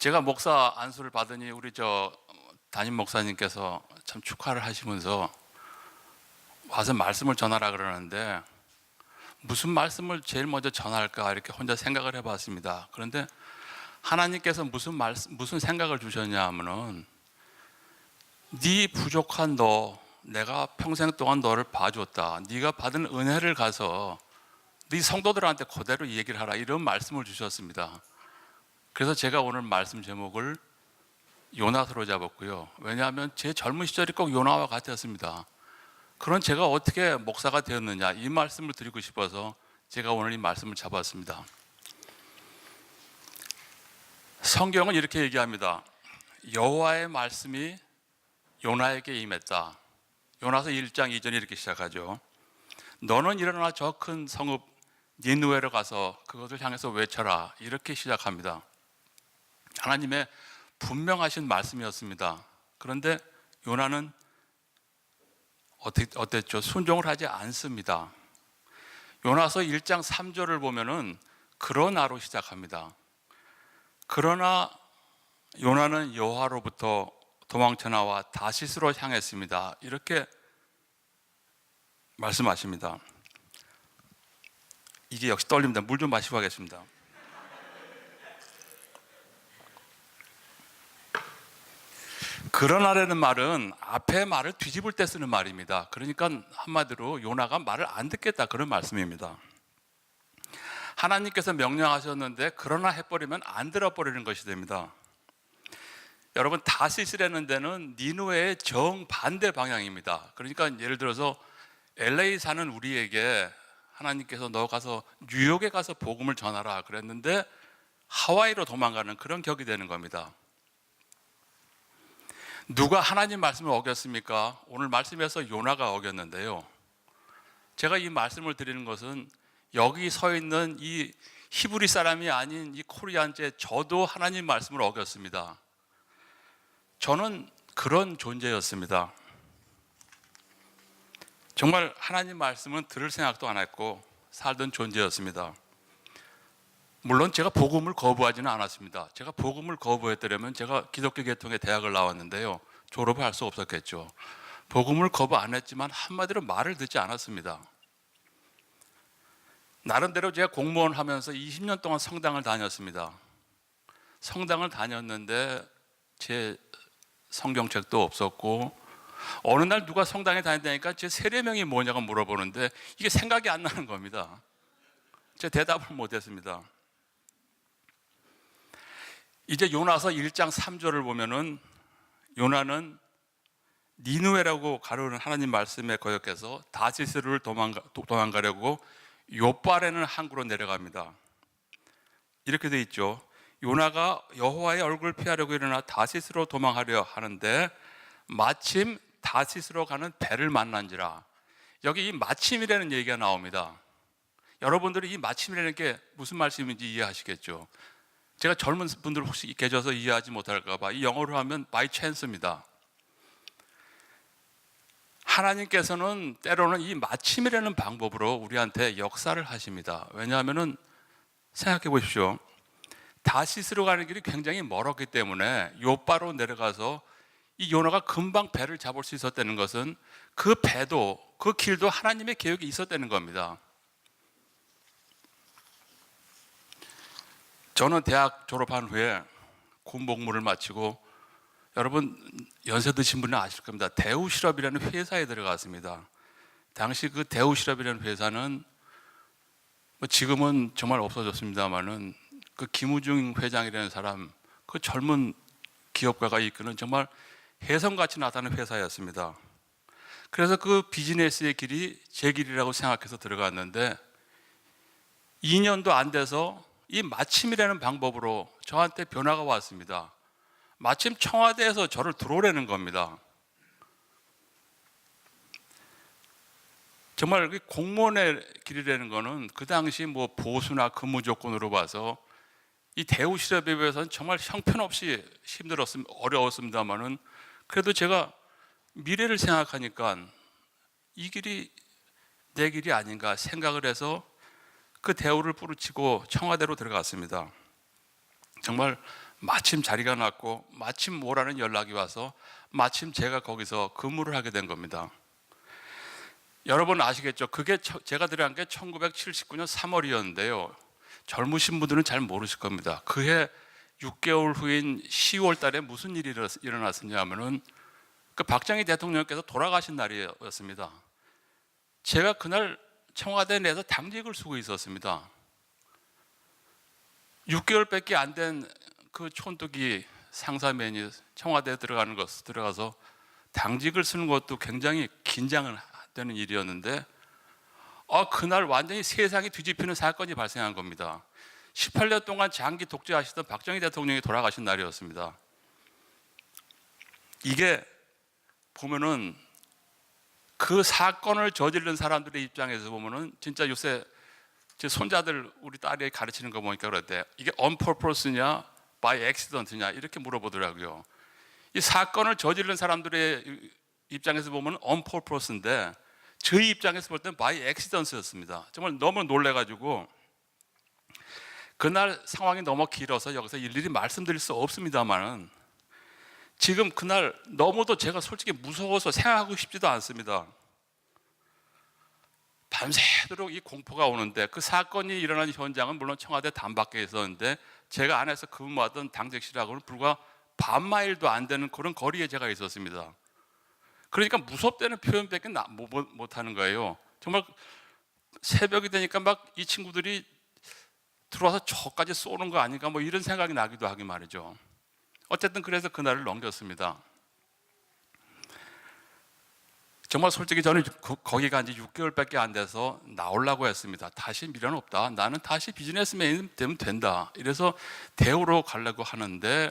제가 목사 안수를 받으니 우리 담임 목사님께서 참 축하를 하시면서 와서 말씀을 전하라 그러는데 무슨 말씀을 제일 먼저 전할까 이렇게 혼자 생각을 해봤습니다. 그런데 하나님께서 무슨 생각을 주셨냐 하면은 네 부족한 너, 내가 평생 동안 너를 봐줬다. 네가 받은 은혜를 가서 네 성도들한테 그대로 얘기를 하라, 이런 말씀을 주셨습니다. 그래서 제가 오늘 말씀 제목을 요나서로 잡았고요. 왜냐하면 제 젊은 시절이 꼭 요나와 같았습니다. 그런 제가 어떻게 목사가 되었느냐, 이 말씀을 드리고 싶어서 제가 오늘 이 말씀을 잡았습니다. 성경은 이렇게 얘기합니다. 여호와의 말씀이 요나에게 임했다. 요나서 1장 2절이 이렇게 시작하죠. 너는 일어나 저 큰 성읍 니느웨로 가서 그것을 향해서 외쳐라, 이렇게 시작합니다. 하나님의 분명하신 말씀이었습니다. 그런데 요나는 어땠죠? 순종을 하지 않습니다. 요나서 1장 3절을 보면은 그러나로 시작합니다. 그러나 요나는 여호와로부터 도망쳐 나와 다시스로 향했습니다. 이렇게 말씀하십니다. 이게 역시 떨립니다. 물 좀 마시고 하겠습니다. 그러나라는 말은 앞에 말을 뒤집을 때 쓰는 말입니다. 그러니까 한마디로 요나가 말을 안 듣겠다, 그런 말씀입니다. 하나님께서 명령하셨는데 그러나 해버리면 안 들어버리는 것이 됩니다. 여러분, 다시스라는 데는 니느웨의 정반대 방향입니다. 그러니까 예를 들어서 LA 사는 우리에게 하나님께서 너 가서 뉴욕에 가서 복음을 전하라 그랬는데 하와이로 도망가는 그런 격이 되는 겁니다. 누가 하나님 말씀을 어겼습니까? 오늘 말씀에서 요나가 어겼는데요. 제가 이 말씀을 드리는 것은 여기 서 있는 이 히브리 사람이 아닌 이 코리안제 저도 하나님 말씀을 어겼습니다. 저는 그런 존재였습니다. 정말 하나님 말씀은 들을 생각도 안 했고 살던 존재였습니다. 물론 제가 복음을 거부하지는 않았습니다. 제가 복음을 거부했더라면 제가 기독교 계통의 대학을 나왔는데요, 졸업을 할 수 없었겠죠. 복음을 거부 안 했지만 한마디로 말을 듣지 않았습니다. 나름대로 제가 공무원 하면서 20년 동안 성당을 다녔습니다. 성당을 다녔는데 제 성경책도 없었고, 어느 날 누가 성당에 다닌다니까 제 세례명이 뭐냐고 물어보는데 이게 생각이 안 나는 겁니다. 제가 대답을 못했습니다. 이제 요나서 1장 3절을 보면은 요나는 니느웨라고 가르는 하나님 말씀에 거역해서 다시스를 도망가려고 욥바라는 항구로 내려갑니다. 이렇게 돼 있죠. 요나가 여호와의 얼굴을 피하려고 일어나 다시스로 도망하려 하는데 마침 다시스로 가는 배를 만난지라. 여기 이 마침이라는 얘기가 나옵니다. 여러분들이 이 마침이라는 게 무슨 말씀인지 이해하시겠죠. 제가 젊은 분들 혹시 계셔서 이해하지 못할까 봐 이 영어로 하면 by chance입니다. 하나님께서는 때로는 이 마침이라는 방법으로 우리한테 역사를 하십니다. 왜냐하면은 생각해 보십시오. 다시스로 가는 길이 굉장히 멀었기 때문에 욥바로 내려가서 이 요나가 금방 배를 잡을 수 있었다는 것은 그 배도, 그 길도 하나님의 계획이 있었다는 겁니다. 저는 대학 졸업한 후에 군복무를 마치고, 여러분 연세 드신 분은 아실 겁니다. 대우실업이라는 회사에 들어갔습니다. 당시 그 대우실업이라는 회사는 지금은 정말 없어졌습니다만은 그 김우중 회장이라는 사람, 그 젊은 기업가가 이끄는 정말 혜성같이 나타나는 회사였습니다. 그래서 그 비즈니스의 길이 제 길이라고 생각해서 들어갔는데 2년도 안 돼서 이 마침이라는 방법으로 저한테 변화가 왔습니다. 마침 청와대에서 저를 들어오라는 겁니다. 정말 공무원의 길이라는 거는 그 당시 뭐 보수나 근무 조건으로 봐서 이 대우실업에 비해서는 정말 형편없이 어려웠습니다만은 그래도 제가 미래를 생각하니까 이 길이 내 길이 아닌가 생각을 해서 그 대우를 뿌리치고 청와대로 들어갔습니다. 정말 마침 자리가 났고 마침 오라는 연락이 와서 마침 제가 거기서 근무를 하게 된 겁니다. 여러분 아시겠죠? 그게 제가 들어간 게 1979년 3월이었는데요. 젊으신 분들은 잘 모르실 겁니다. 그해 6개월 후인 10월 달에 무슨 일이 일어났었냐 하면은 그 박정희 대통령께서 돌아가신 날이었습니다. 제가 그날 청와대 내에서 당직을 쓰고 있었습니다. 6개월밖에 안 된 그 촌뜨기 상사맨이 청와대에 들어가서 당직을 쓰는 것도 굉장히 긴장을 되는 일이었는데 그날 완전히 세상이 뒤집히는 사건이 발생한 겁니다. 18년 동안 장기 독재하시던 박정희 대통령이 돌아가신 날이었습니다. 이게 보면은 그 사건을 저지른 사람들의 입장에서 보면은 진짜 요새 제 손자들 우리 딸이 가르치는 거 보니까 그랬대. 이게 on purpose냐 by accident냐 이렇게 물어보더라고요. 이 사건을 저지른 사람들의 입장에서 보면 on purpose인데 저희 입장에서 볼 때는 by accident였습니다. 정말 너무 놀래가지고 그날 상황이 너무 길어서 여기서 일일이 말씀드릴 수 없습니다만은 지금 그날 너무도 제가 솔직히 무서워서 생각하고 싶지도 않습니다. 밤새도록 이 공포가 오는데 그 사건이 일어난 현장은 물론 청와대 단밖에 있었는데 제가 안에서 근무하던 당직실하고는 불과 반마일도 안 되는 그런 거리에 제가 있었습니다. 그러니까 무섭다는 표현밖에 못하는 거예요. 정말 새벽이 되니까 막 이 친구들이 들어와서 저까지 쏘는 거 아닌가 뭐 이런 생각이 나기도 하기 말이죠. 어쨌든 그래서 그날을 넘겼습니다. 정말 솔직히 저는 거기 간 지 6개월밖에 안 돼서 나오려고 했습니다. 다시 미련 없다. 나는 다시 비즈니스맨이 되면 된다. 이래서 대우로 가려고 하는데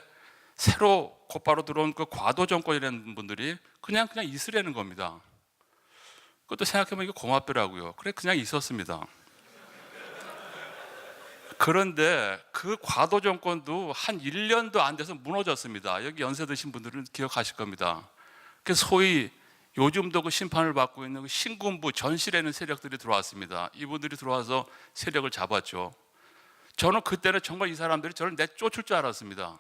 새로 곧바로 들어온 그 과도 정권이라는 분들이 그냥 있으려는 겁니다. 그것도 생각해보니까 고맙더라고요. 그래 그냥 있었습니다. 그런데 그 과도 정권도 한 1년도 안 돼서 무너졌습니다. 여기 연세 드신 분들은 기억하실 겁니다. 그래서 소위 요즘도 그 심판을 받고 있는 그 신군부 전실에는 세력들이 들어왔습니다. 이분들이 들어와서 세력을 잡았죠. 저는 그때는 정말 이 사람들이 저를 내쫓을 줄 알았습니다.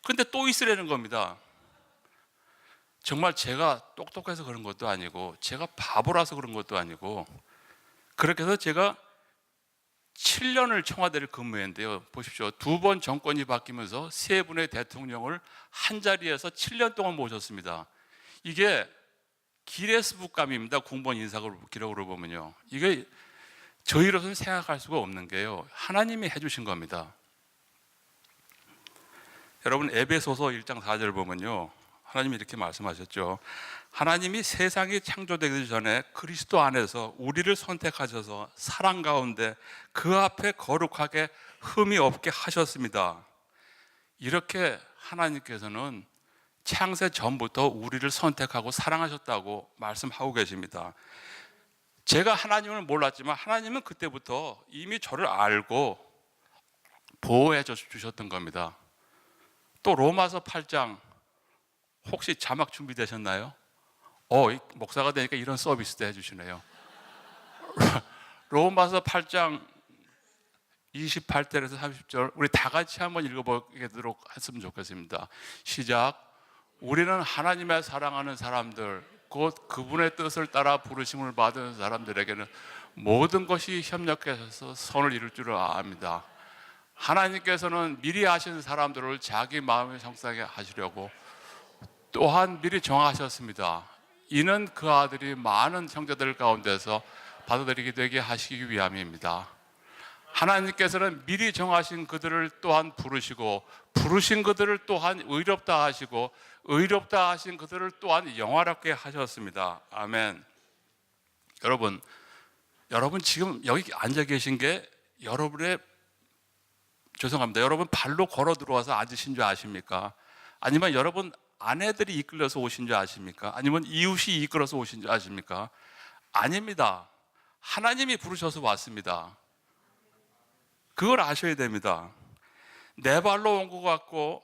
그런데 또 있으려는 겁니다. 정말 제가 똑똑해서 그런 것도 아니고 제가 바보라서 그런 것도 아니고 그렇게 해서 제가 7년을 청와대를 근무했는데요. 보십시오. 2번 정권이 바뀌면서 3분의 대통령을 한 자리에서 7년 동안 모셨습니다. 이게 기네스 북감입니다. 공무원 인사 기록으로 보면요. 이게 저희로서는 생각할 수가 없는 게요. 하나님이 해주신 겁니다. 여러분 에베소서 1장 4절 보면요. 하나님이 이렇게 말씀하셨죠. 하나님이 세상이 창조되기 전에 그리스도 안에서 우리를 선택하셔서 사랑 가운데 그 앞에 거룩하게 흠이 없게 하셨습니다. 이렇게 하나님께서는 창세 전부터 우리를 선택하고 사랑하셨다고 말씀하고 계십니다. 제가 하나님을 몰랐지만 하나님은 그때부터 이미 저를 알고 보호해 주셨던 겁니다. 또 로마서 8장 혹시 자막 준비되셨나요? 목사가 되니까 이런 서비스도 해주시네요. 로마서 8장 28절에서 30절 우리 다 같이 한번 읽어보도록 했으면 좋겠습니다. 시작. 우리는 하나님의 사랑하는 사람들 곧 그분의 뜻을 따라 부르심을 받은 사람들에게는 모든 것이 협력해서 선을 이룰 줄 압니다. 하나님께서는 미리 아신 사람들을 자기 마음에 형상하게 하시려고 또한 미리 정하셨습니다. 이는 그 아들이 많은 형제들 가운데서 받아들이게 되게 하시기 위함입니다. 하나님께서는 미리 정하신 그들을 또한 부르시고 부르신 그들을 또한 의롭다 하시고 의롭다 하신 그들을 또한 영화롭게 하셨습니다. 아멘. 여러분 지금 여기 앉아 계신 게 여러분 발로 걸어 들어와서 앉으신 줄 아십니까? 아니면 여러분 아내들이 이끌려서 오신 줄 아십니까? 아니면 이웃이 이끌어서 오신 줄 아십니까? 아닙니다. 하나님이 부르셔서 왔습니다. 그걸 아셔야 됩니다. 내 발로 온 것 같고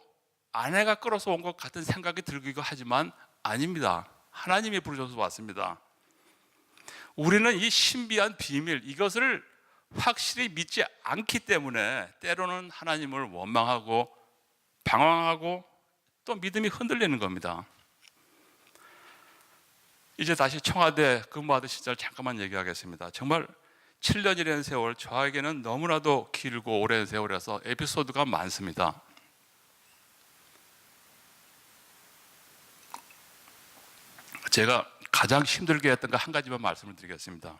아내가 끌어서 온 것 같은 생각이 들기도 하지만 아닙니다. 하나님이 부르셔서 왔습니다. 우리는 이 신비한 비밀 이것을 확실히 믿지 않기 때문에 때로는 하나님을 원망하고 방황하고 또 믿음이 흔들리는 겁니다. 이제 다시 청와대 근무하던 시절 잠깐만 얘기하겠습니다. 정말 7년이라는 세월, 저에게는 너무나도 길고 오랜 세월이라서 에피소드가 많습니다. 제가 가장 힘들게 했던 거 한 가지만 말씀을 드리겠습니다.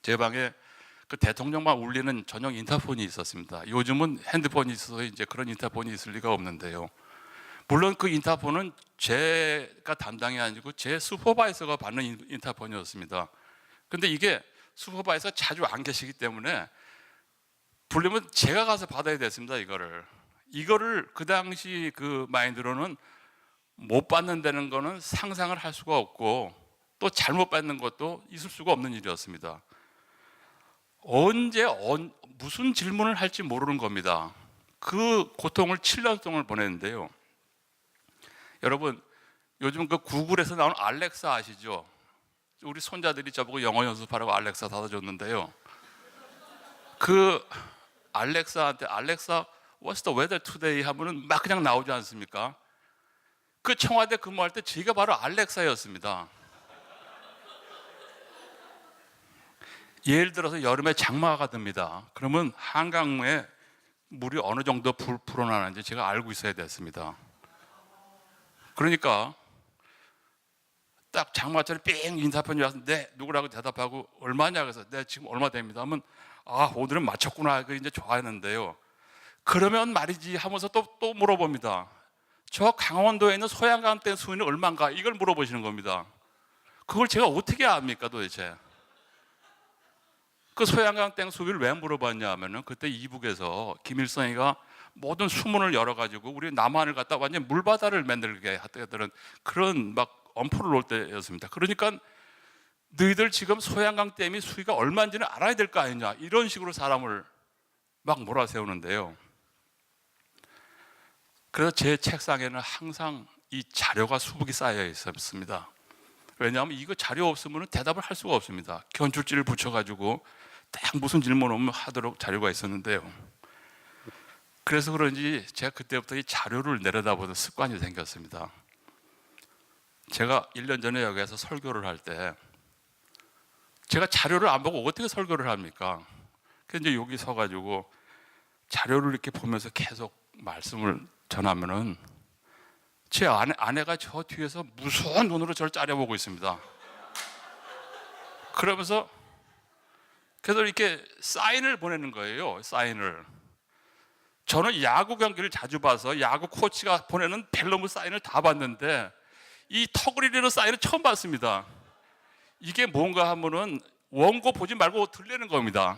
제 방에 그 대통령만 울리는 전용 인터폰이 있었습니다. 요즘은 핸드폰이 있어서 이제 그런 인터폰이 있을 리가 없는데요. 물론 그 인터폰은 제가 담당이 아니고 제 슈퍼바이저가 받는 인터폰이었습니다. 근데 이게 슈퍼바이저 자주 안 계시기 때문에 부르면 제가 가서 받아야 됐습니다. 이거를 그 당시 그 마인드로는 못 받는다는 거는 상상을 할 수가 없고 또 잘못 받는 것도 있을 수가 없는 일이었습니다. 언제 무슨 질문을 할지 모르는 겁니다. 그 고통을 7년 동안 보냈는데요. 여러분, 요즘 그 구글에서 나오는 알렉사 아시죠? 우리 손자들이 저보고 영어 연습하라고 알렉사 사다 줬는데요. 그 알렉사한테 알렉사 What's the weather today 하면은 막 그냥 나오지 않습니까? 그 청와대 근무할 때 제가 바로 알렉사였습니다. 예를 들어서 여름에 장마가 듭니다. 그러면 한강에 물이 어느 정도 불어나는지 제가 알고 있어야 됐습니다. 그러니까 딱 장마철에 삥 인사편이 와서 네 누구라고 대답하고 얼마냐 그래서 네 지금 얼마 됩니다 하면 오늘은 맞췄구나 그 이제 좋아했는데요. 그러면 말이지 하면서 또 물어봅니다. 저 강원도에 있는 소양강댐 수위는 얼마인가 이걸 물어보시는 겁니다. 그걸 제가 어떻게 압니까 도대체? 그 소양강댐 수위를 왜 물어봤냐 하면은 그때 이북에서 김일성이가 모든 수문을 열어가지고 우리 남한을 갖다 완전 물바다를 만들게 했던 그런 막 엄포를 놓을 때였습니다. 그러니까 너희들 지금 소양강댐이 수위가 얼마인지는 알아야 될 거 아니냐 이런 식으로 사람을 막 몰아세우는데요. 그래서 제 책상에는 항상 이 자료가 수북이 쌓여 있었습니다. 왜냐하면 이거 자료 없으면 대답을 할 수가 없습니다. 견줄지를 붙여가지고 딱 무슨 질문 오면 하도록 자료가 있었는데요. 그래서 그런지 제가 그때부터 이 자료를 내려다보는 습관이 생겼습니다. 제가 1년 전에 여기에서 설교를 할 때 제가 자료를 안 보고 어떻게 설교를 합니까? 그래서 이제 여기 서가지고 자료를 이렇게 보면서 계속 말씀을 전하면은 제 아내가 저 뒤에서 무서운 눈으로 저를 째려보고 있습니다. 그러면서 그래서 이렇게 사인을 보내는 거예요. 사인을. 저는 야구 경기를 자주 봐서 야구 코치가 보내는 벨로무 사인을 다 봤는데 이 터그리리는 사인을 처음 봤습니다. 이게 뭔가 하면은 원고 보지 말고 들리는 겁니다.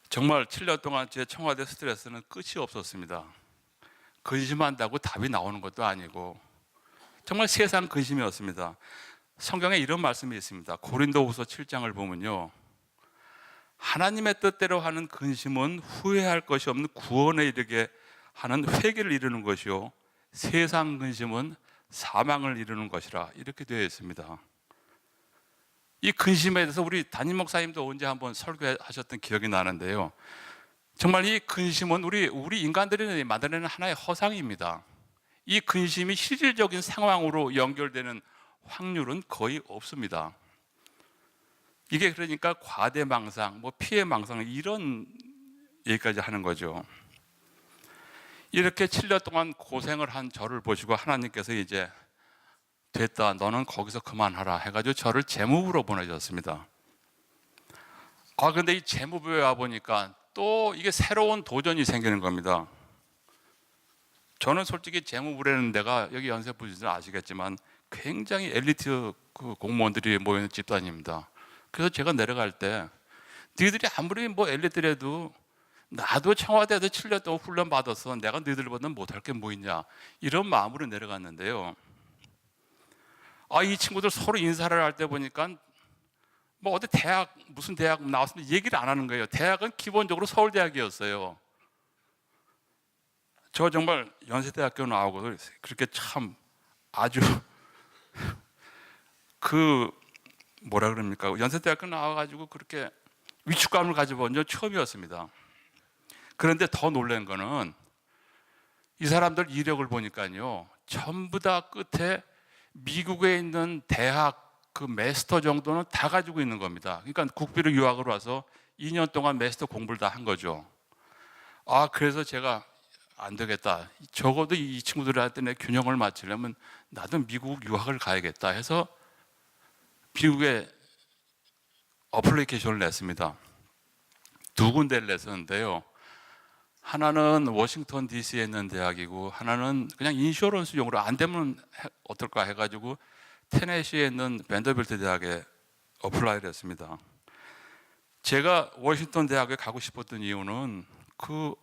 정말 7년 동안 제 청와대 스트레스는 끝이 없었습니다. 근심한다고 답이 나오는 것도 아니고 정말 세상 근심이었습니다. 성경에 이런 말씀이 있습니다. 고린도후서 7장을 보면요. 하나님의 뜻대로 하는 근심은 후회할 것이 없는 구원에 이르게 하는 회개를 이루는 것이요. 세상 근심은 사망을 이루는 것이라 이렇게 되어 있습니다. 이 근심에 대해서 우리 담임 목사님도 언제 한번 설교하셨던 기억이 나는데요. 정말 이 근심은 우리 인간들이 만들어내는 하나의 허상입니다. 이 근심이 실질적인 상황으로 연결되는 확률은 거의 없습니다. 이게 그러니까 과대망상, 피해망상 이런 얘기까지 하는 거죠. 이렇게 7년 동안 고생을 한 저를 보시고 하나님께서 이제 됐다, 너는 거기서 그만하라 해가지고 저를 재무부로 보내셨습니다. 근데 이 재무부에 와보니까 또 이게 새로운 도전이 생기는 겁니다. 저는 솔직히 재무부라는 데가 여기 연세부지들 아시겠지만 굉장히 엘리트 그 공무원들이 모이는 집단입니다. 그래서 제가 내려갈 때 너희들이 아무리 엘리트라도 나도 청와대에서 7년 동안 훈련 받아서 내가 너희들보다 못할 게 뭐 있냐 이런 마음으로 내려갔는데요. 이 친구들 서로 인사를 할 때 보니까 어디 무슨 대학 나왔으면 얘기를 안 하는 거예요. 대학은 기본적으로 서울대학이었어요. 저 정말 연세대학교 나오고 그렇게 참 아주 뭐라 그럽니까? 연세대학교 나와가지고 그렇게 위축감을 가져본 적 처음이었습니다. 그런데 더 놀란 거는 이 사람들 이력을 보니까요, 전부 다 끝에 미국에 있는 대학 그 마스터 정도는 다 가지고 있는 겁니다. 그러니까 국비로 유학을 와서 2년 동안 마스터 공부를 다 한 거죠. 그래서 제가 안 되겠다. 적어도 이 친구들한테 내 균형을 맞추려면 나도 미국 유학을 가야겠다 해서 미국에 어플리케이션을 냈습니다. 두 군데를 냈었는데요. 하나는 워싱턴 DC에 있는 대학이고 하나는 그냥 인슈런스용으로 안 되면 어떨까 해가지고 테네시에 있는 밴더빌트 대학에 어플라이를 했습니다. 제가 워싱턴 대학에 가고 싶었던 이유는 그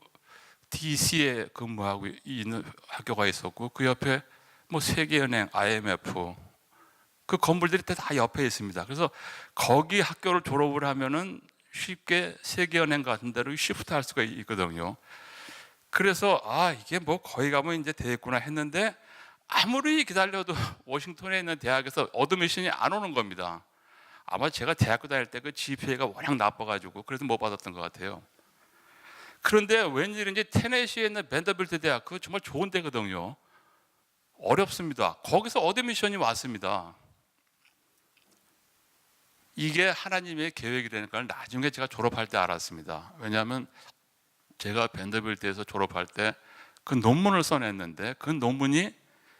DC에 근무하고 있는 학교가 있었고 그 옆에 뭐 세계은행, IMF 그 건물들이 다 옆에 있습니다. 그래서 거기 학교를 졸업을 하면은 쉽게 세계은행 같은 데로 시프트 할 수가 있거든요. 그래서 이게 뭐 거기 가면 이제 되겠구나 했는데 아무리 기다려도 워싱턴에 있는 대학에서 어드미션이 안 오는 겁니다. 아마 제가 대학교 다닐 때 그 GPA가 워낙 나빠가지고 그래서 못 받았던 것 같아요. 그런데 웬일인지 테네시에 있는 밴더빌트 대학, 그거 정말 좋은 데거든요. 어렵습니다. 거기서 어드미션이 왔습니다. 이게 하나님의 계획이라는 걸 나중에 제가 졸업할 때 알았습니다. 왜냐하면 제가 밴더빌트에서 졸업할 때 그 논문을 써냈는데 그 논문이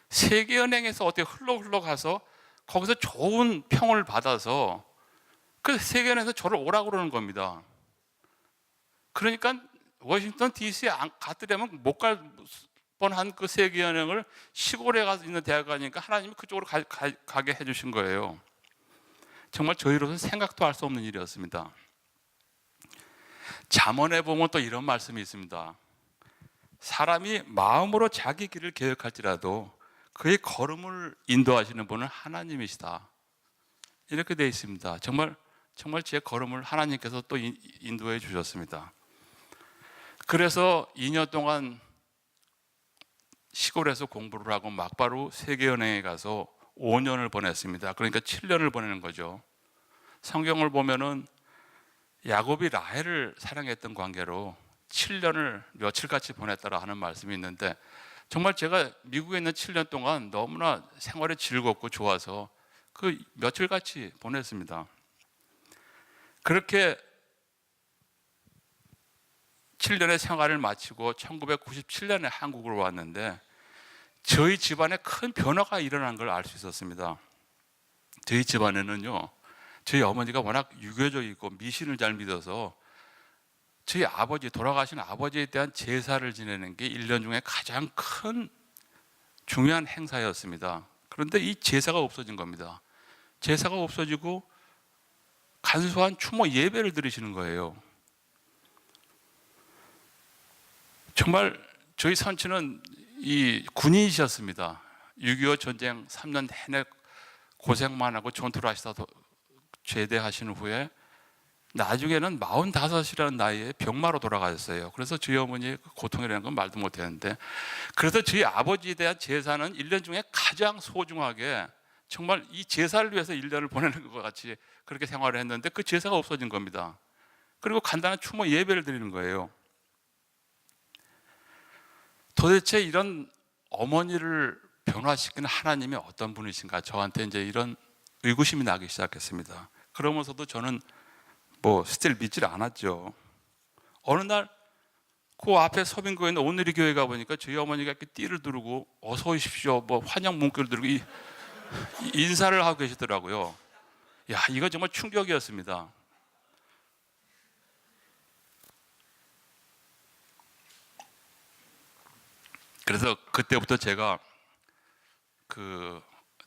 세계은행에서 어떻게 흘러가서 거기서 좋은 평을 받아서 그 세계은행에서 저를 오라고 그러는 겁니다. 그러니까 워싱턴 DC에 갔더라면 못 갈 뻔한 그 세계은행을 시골에 가서 있는 대학 가니까 하나님이 그쪽으로 가게 해주신 거예요. 정말 저희로서는 생각도 할 수 없는 일이었습니다. 잠언에 보면 또 이런 말씀이 있습니다. 사람이 마음으로 자기 길을 계획할지라도 그의 걸음을 인도하시는 분은 하나님이시다. 이렇게 되어 있습니다. 정말 제 걸음을 하나님께서 또 인도해 주셨습니다. 그래서 2년 동안 시골에서 공부를 하고 막바로 세계은행에 가서 5년을 보냈습니다. 그러니까 7년을 보내는 거죠. 성경을 보면은 야곱이 라헬을 사랑했던 관계로 7년을 며칠같이 보냈다라 하는 말씀이 있는데 정말 제가 미국에 있는 7년 동안 너무나 생활이 즐겁고 좋아서 그 며칠같이 보냈습니다. 그렇게 7년의 생활을 마치고 1997년에 한국으로 왔는데 저희 집안에 큰 변화가 일어난 걸 알 수 있었습니다. 저희 집안에는요, 저희 어머니가 워낙 유교적이고 미신을 잘 믿어서 저희 아버지, 돌아가신 아버지에 대한 제사를 지내는 게 1년 중에 가장 큰 중요한 행사였습니다. 그런데 이 제사가 없어진 겁니다. 제사가 없어지고 간소한 추모 예배를 드리시는 거예요. 정말 저희 선친은 이 군인이셨습니다. 6.25 전쟁 3년 내내 고생만 하고 전투를 하시다 제대하신 후에 나중에는 45이라는 나이에 병마로 돌아가셨어요. 그래서 저희 어머니의 고통이라는 건 말도 못했는데, 그래서 저희 아버지에 대한 제사는 1년 중에 가장 소중하게 정말 이 제사를 위해서 1년을 보내는 것 같이 그렇게 생활을 했는데 그 제사가 없어진 겁니다. 그리고 간단한 추모 예배를 드리는 거예요. 도대체 이런 어머니를 변화시키는 하나님이 어떤 분이신가, 저한테 이제 이런 의구심이 나기 시작했습니다. 그러면서도 저는 스틸 믿질 않았죠. 어느 날 그 앞에 서빙고에 있는 오늘의 교회 가보니까 저희 어머니가 이렇게 띠를 두르고 어서 오십시오 환영 문구를 두르고 인사를 하고 계시더라고요. 이거 정말 충격이었습니다. 그래서 그때부터 제가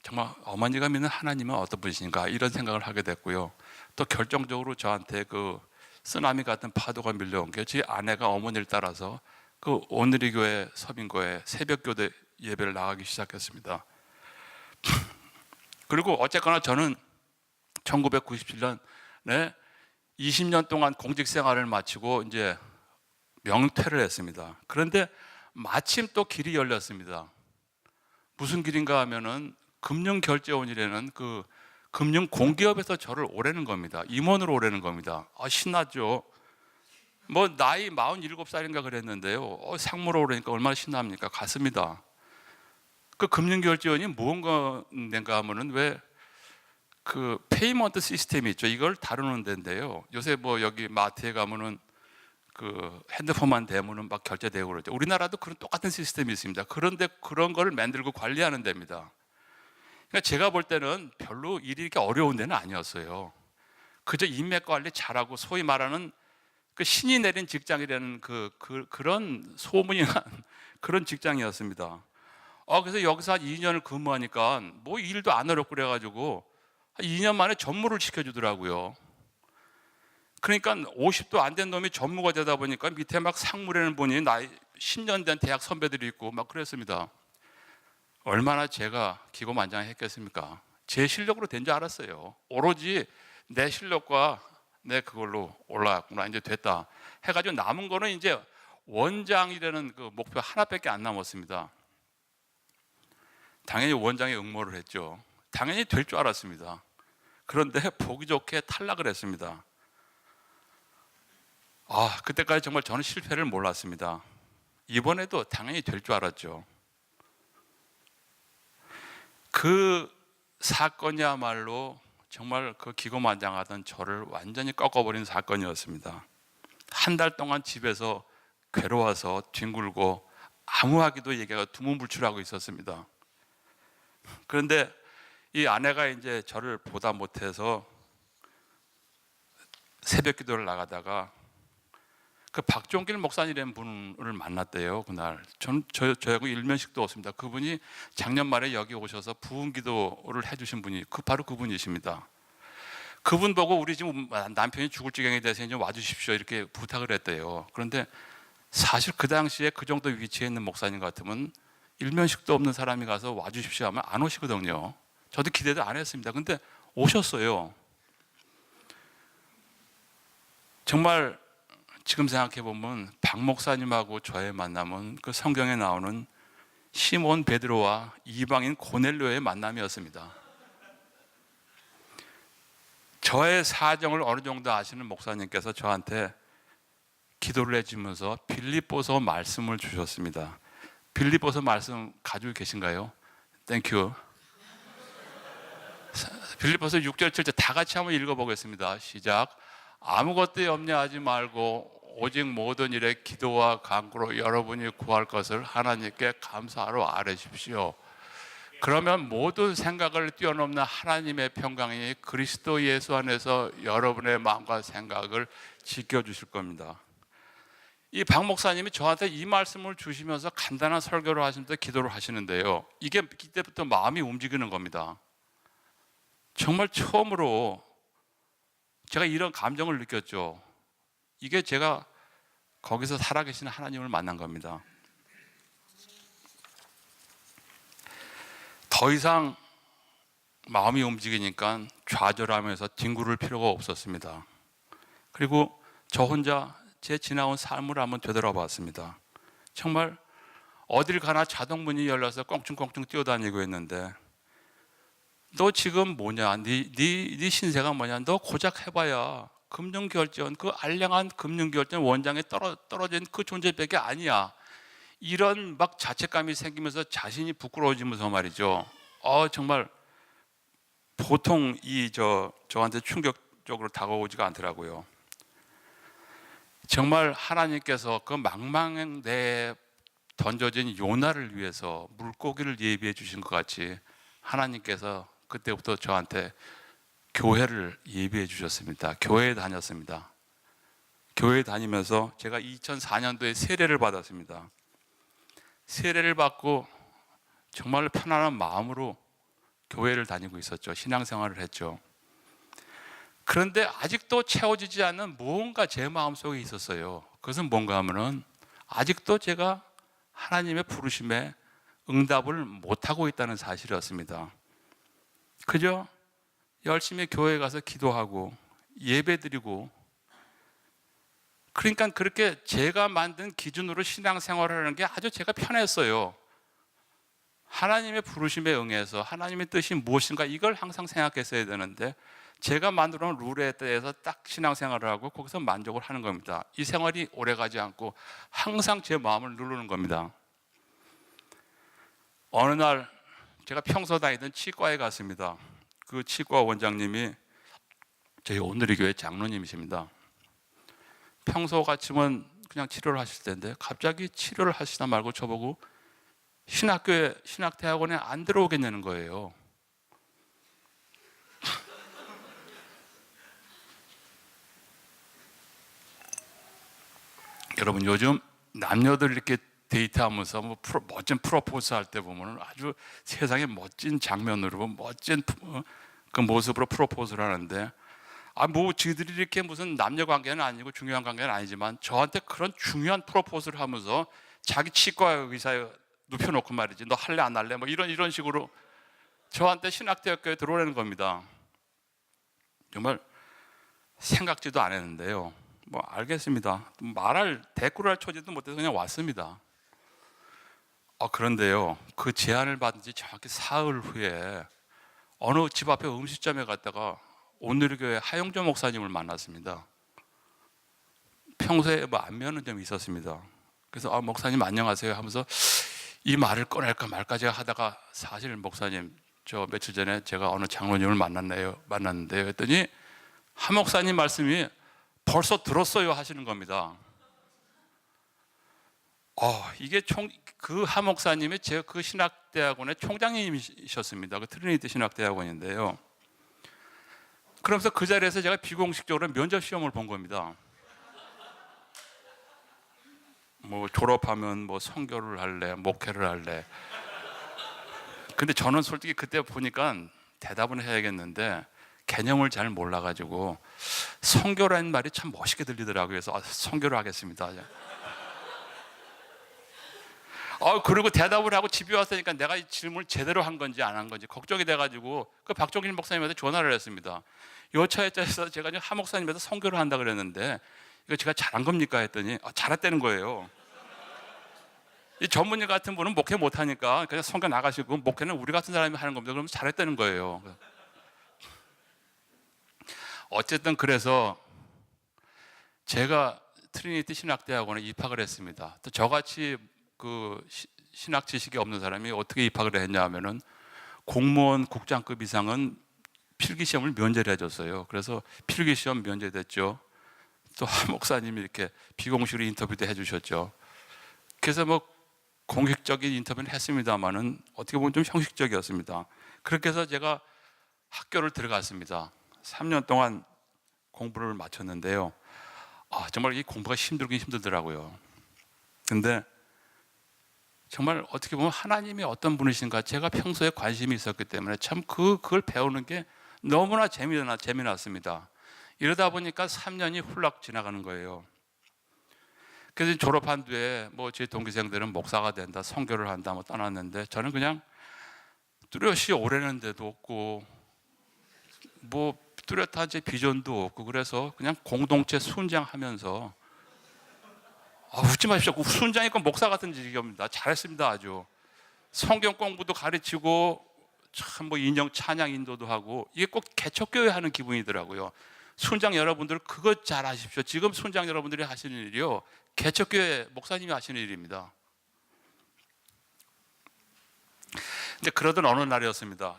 정말 어머니가 믿는 하나님은 어떤 분이신가 이런 생각을 하게 됐고요. 또 결정적으로 저한테 쓰나미 같은 파도가 밀려온 게 저희 아내가 어머니를 따라서 오늘의 교회 서빙고에 새벽교대 예배를 나가기 시작했습니다. 그리고 어쨌거나 저는 1997년에 20년 동안 공직 생활을 마치고 이제 명퇴를 했습니다. 그런데 마침 또 길이 열렸습니다. 무슨 길인가 하면은 금융결제원이라는 금융 공기업에서 저를 오라는 겁니다. 임원으로 오라는 겁니다. 신났죠. 뭐 나이 47살인가 그랬는데요. 상무로 오라니까 얼마나 신납니까? 갔습니다. 그 금융결제원이 무언가 하면은 왜 그 페이먼트 시스템이 있죠. 이걸 다루는 데인데요. 요새 뭐 여기 마트에 가면은 그 핸드폰만 대면은 막 결제되고 그러죠. 우리나라도 그런 똑같은 시스템이 있습니다. 그런데 그런 걸 만들고 관리하는 데입니다. 그러니까 제가 볼 때는 별로 일이 이렇게 어려운 데는 아니었어요. 그저 인맥 관리 잘하고 소위 말하는 그 신이 내린 직장이라는 그런 소문이 난 그런 직장이었습니다. 그래서 여기서 한 2년을 근무하니까 뭐 일도 안 어렵고 그래가지고 한 2년 만에 전무를 시켜주더라고요. 그러니까 50도 안 된 놈이 전무가 되다 보니까 밑에 막 상무라는 분이 나이 10년 된 대학 선배들이 있고 막 그랬습니다. 얼마나 제가 기고만장했겠습니까? 제 실력으로 된 줄 알았어요. 오로지 내 실력과 내 그걸로 올라갔구나, 이제 됐다 해가지고 남은 거는 이제 원장이라는 그 목표 하나밖에 안 남았습니다. 당연히 원장에 응모를 했죠. 당연히 될 줄 알았습니다. 그런데 보기 좋게 탈락을 했습니다. 그때까지 정말 저는 실패를 몰랐습니다. 이번에도 당연히 될 줄 알았죠. 그 사건이야말로 정말 그 기고만장하던 저를 완전히 꺾어버린 사건이었습니다. 한 달 동안 집에서 괴로워서 뒹굴고 아무하기도 얘기가 두문불출하고 있었습니다. 그런데 이 아내가 이제 저를 보다 못해서 새벽 기도를 나가다가 그 박종길 목사님이라는 분을 만났대요. 그날 저하고 일면식도 없습니다. 그분이 작년 말에 여기 오셔서 부흥 기도를 해주신 분이 바로 그분이십니다. 그분 보고 우리 지금 남편이 죽을 지경에 대해서 좀 와주십시오 이렇게 부탁을 했대요. 그런데 사실 그 당시에 그 정도 위치에 있는 목사님 같으면 일면식도 없는 사람이 가서 와주십시오 하면 안 오시거든요. 저도 기대도 안 했습니다. 근데 오셨어요. 정말 지금 생각해 보면 박 목사님하고 저의 만남은 그 성경에 나오는 시몬 베드로와 이방인 고넬료의 만남이었습니다. 저의 사정을 어느 정도 아시는 목사님께서 저한테 기도를 해주면서 빌립보서 말씀을 주셨습니다. 빌립보서 말씀 가지고 계신가요? 땡큐. 빌립보서 6절 7절 다 같이 한번 읽어보겠습니다. 시작. 아무것도 염려하지 말고 오직 모든 일에 기도와 간구로 여러분이 구할 것을 하나님께 감사하러 아뢰십시오. 그러면 모든 생각을 뛰어넘는 하나님의 평강이 그리스도 예수 안에서 여러분의 마음과 생각을 지켜주실 겁니다. 이 박 목사님이 저한테 이 말씀을 주시면서 간단한 설교를 하시면서 기도를 하시는데요. 이게 이때부터 마음이 움직이는 겁니다. 정말 처음으로 제가 이런 감정을 느꼈죠. 이게 제가 거기서 살아계신 하나님을 만난 겁니다. 더 이상 마음이 움직이니까 좌절하면서 뒹굴을 필요가 없었습니다. 그리고 저 혼자 제 지나온 삶을 한번 되돌아봤습니다. 정말 어딜 가나 자동문이 열려서 껑충껑충 뛰어다니고 있는데 너 지금 뭐냐? 네 신세가 뭐냐? 너 고작 해봐야 금융결제원, 그 알량한 금융결제원 원장에 떨어진 그 존재밖에 아니야. 이런 막 자책감이 생기면서 자신이 부끄러워지면서 말이죠. 정말 보통 저한테 충격적으로 다가오지가 않더라고요. 정말 하나님께서 그 망망대에 던져진 요나를 위해서 물고기를 예비해 주신 것 같이 하나님께서 그때부터 저한테 교회를 예비해 주셨습니다. 교회에 다녔습니다. 교회에 다니면서 제가 2004년도에 세례를 받았습니다. 세례를 받고 정말 편안한 마음으로 교회를 다니고 있었죠. 신앙생활을 했죠. 그런데 아직도 채워지지 않는 무언가 제 마음속에 있었어요. 그것은 뭔가 하면은 아직도 제가 하나님의 부르심에 응답을 못하고 있다는 사실이었습니다. 그저 열심히 교회에 가서 기도하고 예배드리고, 그러니까 그렇게 제가 만든 기준으로 신앙생활을 하는 게 아주 제가 편했어요. 하나님의 부르심에 응해서 하나님의 뜻이 무엇인가 이걸 항상 생각했어야 되는데 제가 만들어 놓은 룰에 대해서 딱 신앙생활을 하고 거기서 만족을 하는 겁니다. 이 생활이 오래가지 않고 항상 제 마음을 누르는 겁니다. 어느 날 제가 평소 다니던 치과에 갔습니다. 그 치과 원장님이 저희 오늘의 교회 장로님이십니다. 평소 같으면 그냥 치료를 하실 텐데 갑자기 치료를 하시다 말고 저보고 신학대학원에 안 들어오겠냐는 거예요. 여러분 요즘 남녀들 이렇게 데이트하면서 멋진 프로포즈 할 때 보면 아주 세상에 멋진 장면으로 멋진 그 모습으로 프로포즈를 하는데 뭐 저희들이 이렇게 무슨 남녀 관계는 아니고 중요한 관계는 아니지만 저한테 그런 중요한 프로포즈를 하면서 자기 치과 의사에 눕혀놓고 말이지 너 할래 안 할래 뭐 이런 식으로 저한테 신학대학교에 들어오라는 겁니다. 정말 생각지도 안 했는데요. 뭐 알겠습니다. 대꾸를 할 처지도 못해서 그냥 왔습니다. 그런데요, 그 제안을 받은 지 정확히 사흘 후에 어느 집 앞에 음식점에 갔다가 오늘의 교회 하영조 목사님을 만났습니다. 평소에 뭐 안면은 좀 있었습니다. 그래서 목사님 안녕하세요 하면서 이 말을 꺼낼까 말까 제가 하다가 사실 목사님 저 며칠 전에 제가 어느 장로님을 만났는데요 했더니 하 목사님 말씀이 벌써 들었어요 하시는 겁니다. 이게 그 하 목사님이 제가 그 신학대학원의 총장님이셨습니다. 그 트리니티 신학대학원인데요. 그러면서 그 자리에서 제가 비공식적으로 면접 시험을 본 겁니다. 뭐 졸업하면 뭐 선교를 할래, 목회를 할래. 근데 저는 솔직히 그때 보니까 대답은 해야겠는데 개념을 잘 몰라가지고 선교라는 말이 참 멋있게 들리더라고요. 그래서 선교를 하겠습니다. 그리고 대답을 하고 집에 왔으니까 내가 이 질문을 제대로 한 건지 안 한 건지 걱정이 돼가지고 그 박종길 목사님한테 전화를 했습니다. 여차에서 제가 하 목사님한테 선교를 한다 그랬는데 이거 제가 잘한 겁니까 했더니 잘했다는 거예요. 이 전문의 같은 분은 목회 못하니까 그냥 선교 나가시고 목회는 우리 같은 사람이 하는 겁니다. 그러면 잘했다는 거예요. 어쨌든 그래서 제가 트리니티 신학대학원에 입학을 했습니다. 또 저같이 그 신학 지식이 없는 사람이 어떻게 입학을 했냐 하면은 공무원 국장급 이상은 필기시험을 면제를 해줬어요. 그래서 필기시험 면제됐죠. 또 하 목사님이 이렇게 비공식으로 인터뷰도 해주셨죠. 그래서 뭐 공식적인 인터뷰는 했습니다만은 어떻게 보면 좀 형식적이었습니다. 그렇게 해서 제가 학교를 들어갔습니다. 3년 동안 공부를 마쳤는데요. 정말 이 공부가 힘들긴 힘들더라고요. 근데 정말 어떻게 보면 하나님이 어떤 분이신가 제가 평소에 관심이 있었기 때문에 참 그걸 배우는 게 너무나 재미났습니다. 이러다 보니까 3년이 훌락 지나가는 거예요. 그래서 졸업한 뒤에 뭐 제 동기생들은 목사가 된다, 선교를 한다 뭐 떠났는데 저는 그냥 뚜렷이 오래는 데도 없고 뭐 뚜렷한 제 비전도 없고 그래서 그냥 공동체 순장하면서 웃지 마십시오. 순장이니까 목사 같은 직업입니다. 잘했습니다. 아주 성경 공부도 가르치고 참 뭐 인형 찬양 인도도 하고 이게 꼭 개척교회 하는 기분이더라고요. 순장 여러분들 그것 잘 아십시오. 지금 순장 여러분들이 하시는 일이요 개척교회 목사님이 하시는 일입니다. 근데 그러던 어느 날이었습니다.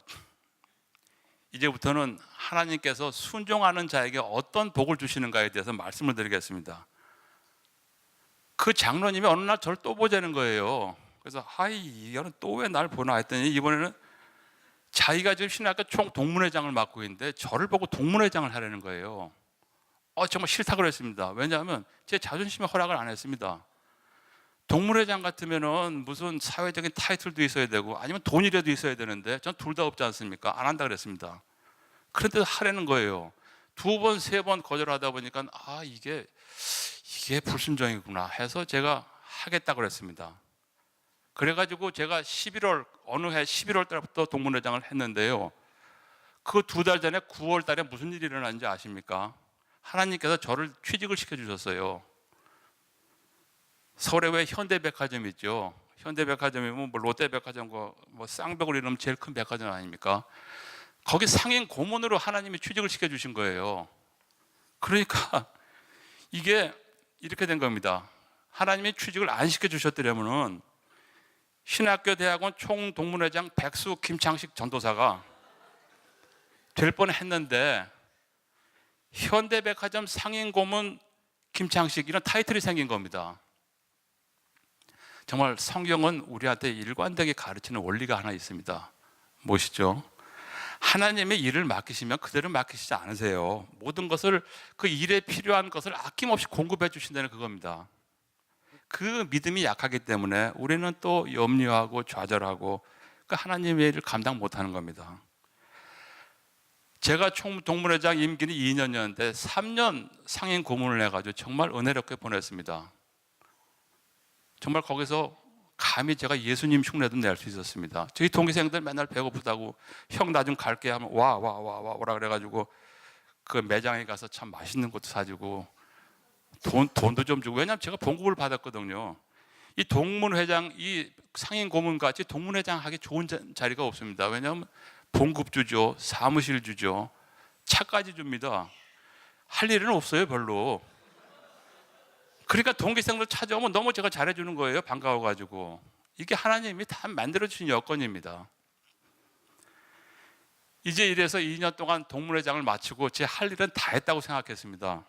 이제부터는 하나님께서 순종하는 자에게 어떤 복을 주시는가에 대해서 말씀을 드리겠습니다. 그 장로님이 어느 날 저를 또 보자는 거예요. 그래서 이거는 또 왜 날 보나 했더니 이번에는 자기가 지금 신학교 총 동문회장을 맡고 있는데 저를 보고 동문회장을 하라는 거예요. 정말 싫다 그랬습니다. 왜냐하면 제 자존심에 허락을 안 했습니다. 동문회장 같으면은 무슨 사회적인 타이틀도 있어야 되고 아니면 돈이라도 있어야 되는데 전 둘 다 없지 않습니까? 안 한다 그랬습니다. 그런데도 하라는 거예요. 2번, 3번 거절하다 보니까 이게 불순종이구나 해서 제가 하겠다고 그랬습니다. 그래가지고 제가 어느 해 11월 달부터 동문회장을 했는데요. 그 2달 전에 9월 달에 무슨 일이 일어났는지 아십니까? 하나님께서 저를 취직을 시켜주셨어요. 서울에 왜 현대백화점 있죠? 현대백화점이면 뭐 롯데백화점과 뭐 쌍벽을 이루면 제일 큰 백화점 아닙니까? 거기 상인 고문으로 하나님이 취직을 시켜주신 거예요. 그러니까 이게 이렇게 된 겁니다. 하나님이 취직을 안 시켜주셨더라면은 신학교 대학원 총동문회장 백수 김창식 전도사가 될 뻔했는데 현대백화점 상인 고문 김창식 이런 타이틀이 생긴 겁니다. 정말 성경은 우리한테 일관되게 가르치는 원리가 하나 있습니다. 무엇이죠? 하나님의 일을 맡기시면 그대로 맡기시지 않으세요. 모든 것을 그 일에 필요한 것을 아낌없이 공급해 주신다는 그겁니다. 그 믿음이 약하기 때문에 우리는 또 염려하고 좌절하고 그 하나님의 일을 감당 못하는 겁니다. 제가 총동문회장 임기는 2년이었는데 3년 상임 고문을 해가지고 정말 은혜롭게 보냈습니다. 정말 거기서 감히 제가 예수님 흉내도 낼 수 있었습니다. 저희 동기생들 맨날 배고프다고 형 나 좀 갈게 하면 와 오라 그래가지고 그 매장에 가서 참 맛있는 것도 사주고 돈도 좀 주고, 왜냐하면 제가 봉급을 받았거든요. 이 동문회장, 이 상임 고문같이 동문회장 하기 좋은 자리가 없습니다. 왜냐하면 봉급 주죠, 사무실 주죠, 차까지 줍니다. 할 일은 없어요 별로. 그러니까 동기생들 찾아오면 너무 제가 잘해주는 거예요. 반가워가지고. 이게 하나님이 다 만들어주신 여건입니다. 이제 이래서 2년 동안 동문회장을 마치고 제 할 일은 다 했다고 생각했습니다.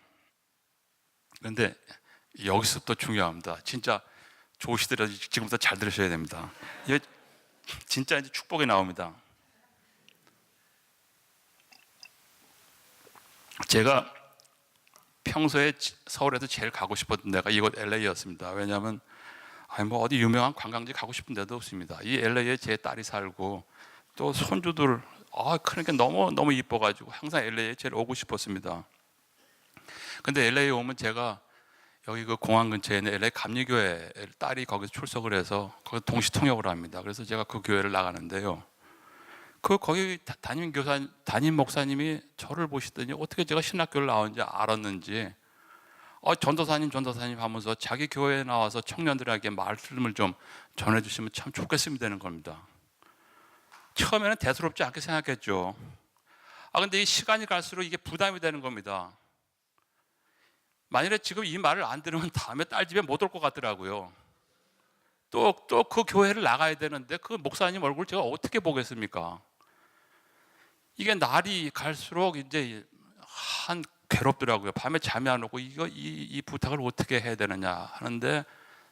그런데 여기서부터 중요합니다. 진짜 좋으시더라도 지금부터 잘 들으셔야 됩니다. 이게 진짜 이제 축복이 나옵니다. 제가 평소에 서울에서 제일 가고 싶었던 데가 이곳 LA였습니다. 왜냐하면 뭐 어디 유명한 관광지 가고 싶은 데도 없습니다. 이 LA에 제 딸이 살고 또 손주들 그러니까 너무 이뻐가지고 항상 LA에 제일 오고 싶었습니다. 근데 LA에 오면 제가 여기 그 공항 근처에 있는 LA 감리교회 딸이 거기서 출석을 해서 거기 동시 통역을 합니다. 그래서 제가 그 교회를 나가는데요. 거기 담임 목사님이 저를 보시더니 어떻게 제가 신학교를 나온지 알았는지 전도사님 하면서 자기 교회에 나와서 청년들에게 말씀을 좀 전해주시면 참 좋겠습니다 되는 겁니다. 처음에는 대수롭지 않게 생각했죠. 근데 이 시간이 갈수록 이게 부담이 되는 겁니다. 만일에 지금 이 말을 안 들으면 다음에 딸 집에 못 올 것 같더라고요. 또 그 교회를 나가야 되는데 그 목사님 얼굴 제가 어떻게 보겠습니까? 이게 날이 갈수록 이제 괴롭더라고요. 밤에 잠이 안 오고 이 부탁을 어떻게 해야 되느냐 하는데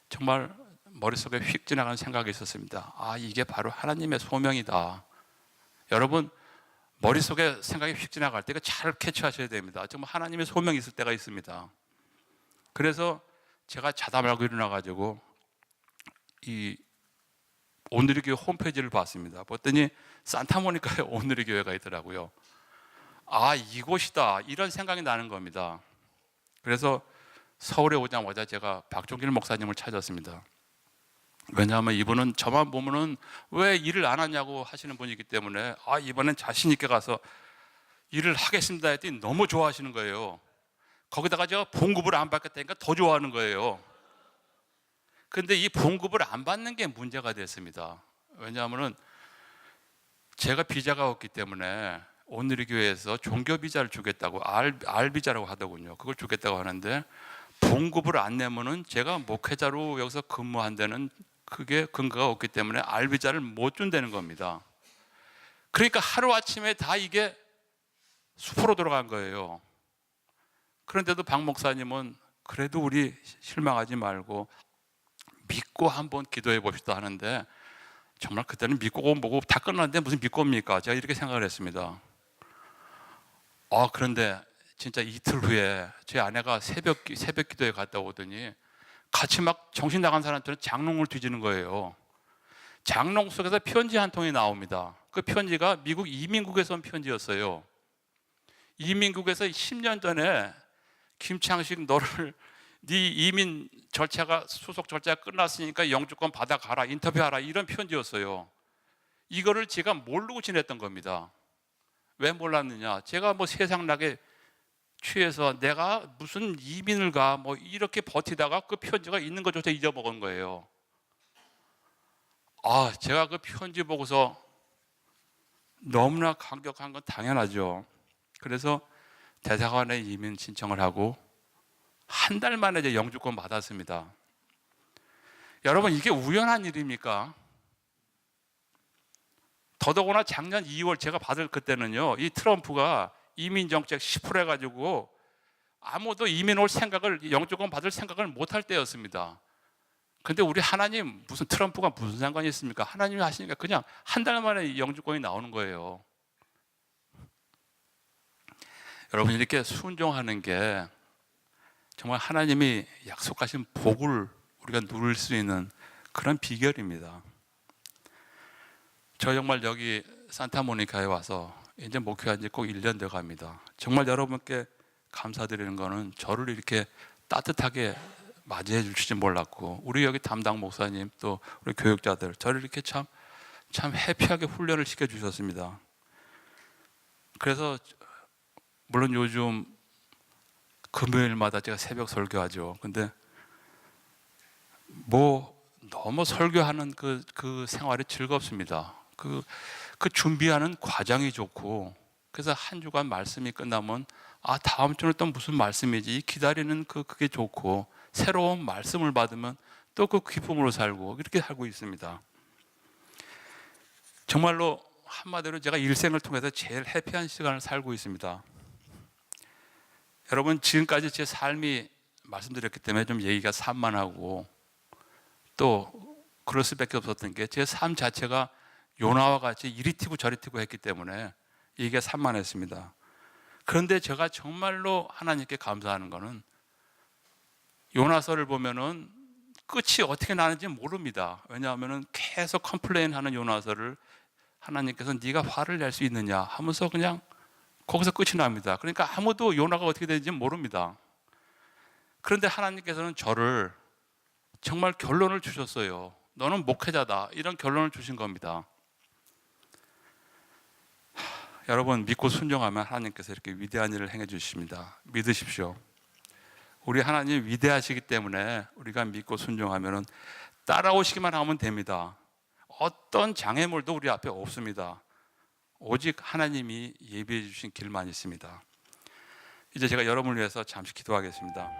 정말 머릿속에 휙 지나가는 생각이 있었습니다. 이게 바로 하나님의 소명이다. 여러분 머릿속에 생각이 휙 지나갈 때 이거 잘 캐치하셔야 됩니다. 정말 하나님의 소명이 있을 때가 있습니다. 그래서 제가 자다 말고 일어나가지고 이 오늘의 교회 홈페이지를 봤습니다. 봤더니 산타모니카에 오늘의 교회가 있더라고요. 이곳이다 이런 생각이 나는 겁니다. 그래서 서울에 오자마자 제가 박종길 목사님을 찾았습니다. 왜냐하면 이분은 저만 보면은 왜 일을 안 하냐고 하시는 분이기 때문에 이번엔 자신 있게 가서 일을 하겠습니다 했더니 너무 좋아하시는 거예요. 거기다가 제가 봉급을 안 받겠다니까 더 좋아하는 거예요. 그런데 이 봉급을 안 받는 게 문제가 됐습니다. 왜냐하면 제가 비자가 없기 때문에 오늘의 교회에서 종교 비자를 주겠다고 R 비자라고 하더군요. 그걸 주겠다고 하는데 봉급을 안 내면은 제가 목회자로 여기서 근무한 데는 그게 근거가 없기 때문에 R 비자를 못 준다는 겁니다. 그러니까 하루아침에 다 이게 숲으로 돌아간 거예요. 그런데도 박 목사님은 그래도 우리 실망하지 말고 믿고 한번 기도해 봅시다 하는데 정말 그때는 믿고 뭐고 다 끝났는데 무슨 믿고입니까? 제가 이렇게 생각을 했습니다. 그런데 진짜 이틀 후에 제 아내가 새벽 기도에 갔다 오더니 같이 막 정신 나간 사람들은 장롱을 뒤지는 거예요. 장롱 속에서 편지 한 통이 나옵니다. 그 편지가 미국 이민국에서 온 편지였어요. 이민국에서 10년 전에 김창식 너를 네 이민 절차가 수속 절차가 끝났으니까 영주권 받아가라 인터뷰하라 이런 편지였어요. 이거를 제가 모르고 지냈던 겁니다. 왜 몰랐느냐? 제가 뭐 세상나게 취해서 내가 무슨 이민을 가 뭐 이렇게 버티다가 그 편지가 있는 것조차 잊어먹은 거예요. 제가 그 편지 보고서 너무나 감격한 건 당연하죠. 그래서 대사관에 이민 신청을 하고 한 달 만에 이제 영주권 받았습니다. 여러분, 이게 우연한 일입니까? 더더구나 작년 2월 제가 받을 그때는요, 이 트럼프가 이민 정책 10% 해가지고 아무도 이민 올 생각을, 영주권 받을 생각을 못할 때였습니다. 근데 우리 하나님, 무슨 트럼프가 무슨 상관이 있습니까? 하나님이 하시니까 그냥 한 달 만에 영주권이 나오는 거예요. 여러분, 이렇게 순종하는 게 정말 하나님이 약속하신 복을 우리가 누릴 수 있는 그런 비결입니다. 저 정말 여기 산타모니카에 와서 이제 목회한 지 꼭 1년 돼 갑니다. 정말 여러분께 감사드리는 거는 저를 이렇게 따뜻하게 맞이해 주실지 몰랐고, 우리 여기 담당 목사님 또 우리 교육자들 저를 이렇게 참 해피하게 훈련을 시켜 주셨습니다. 그래서 물론 요즘 금요일마다 제가 새벽 설교하죠. 근데 너무 설교하는 그 생활이 즐겁습니다. 그 준비하는 과정이 좋고, 그래서 한 주간 말씀이 끝나면 다음 주는 또 무슨 말씀이지, 이 기다리는 그게 좋고, 새로운 말씀을 받으면 또 그 기쁨으로 살고, 이렇게 살고 있습니다. 정말로 한마디로 제가 일생을 통해서 제일 해피한 시간을 살고 있습니다. 여러분, 지금까지 제 삶이 말씀드렸기 때문에 좀 얘기가 산만하고 또 그럴 수밖에 없었던 게, 제 삶 자체가 요나와 같이 이리 튀고 저리 튀고 했기 때문에 이게 산만했습니다. 그런데 제가 정말로 하나님께 감사하는 거는, 요나서를 보면은 끝이 어떻게 나는지 모릅니다. 왜냐하면은 계속 컴플레인하는 요나서를 하나님께서 네가 화를 낼 수 있느냐 하면서 그냥 거기서 끝이 납니다. 그러니까 아무도 요나가 어떻게 되는지 모릅니다. 그런데 하나님께서는 저를 정말 결론을 주셨어요. 너는 목회자다, 이런 결론을 주신 겁니다. 여러분, 믿고 순종하면 하나님께서 이렇게 위대한 일을 행해 주십니다. 믿으십시오. 우리 하나님 위대하시기 때문에 우리가 믿고 순종하면 따라오시기만 하면 됩니다. 어떤 장애물도 우리 앞에 없습니다. 오직 하나님이 예비해 주신 길만 있습니다. 이제 제가 여러분을 위해서 잠시 기도하겠습니다.